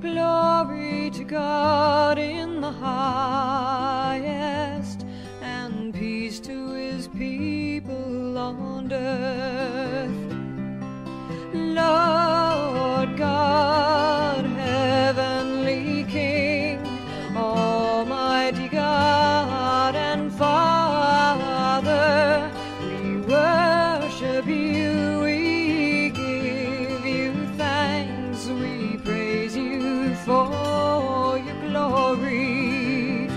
Glory to God in the highest, and peace to his people on earth. Lord God, heavenly King, almighty God and Father, we worship you, we give you thanks, we praise you for your glory.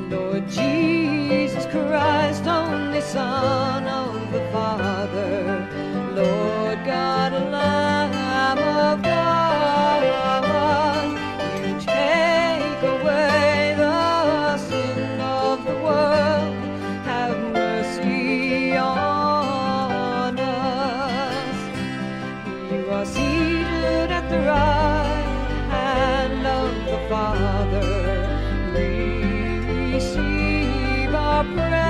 Lord Jesus Christ, only Son of the Father, Lord God, Lamb of God, you take away the sin of the world, have mercy on us. You are seated at the right hand of the Father, receive our praise.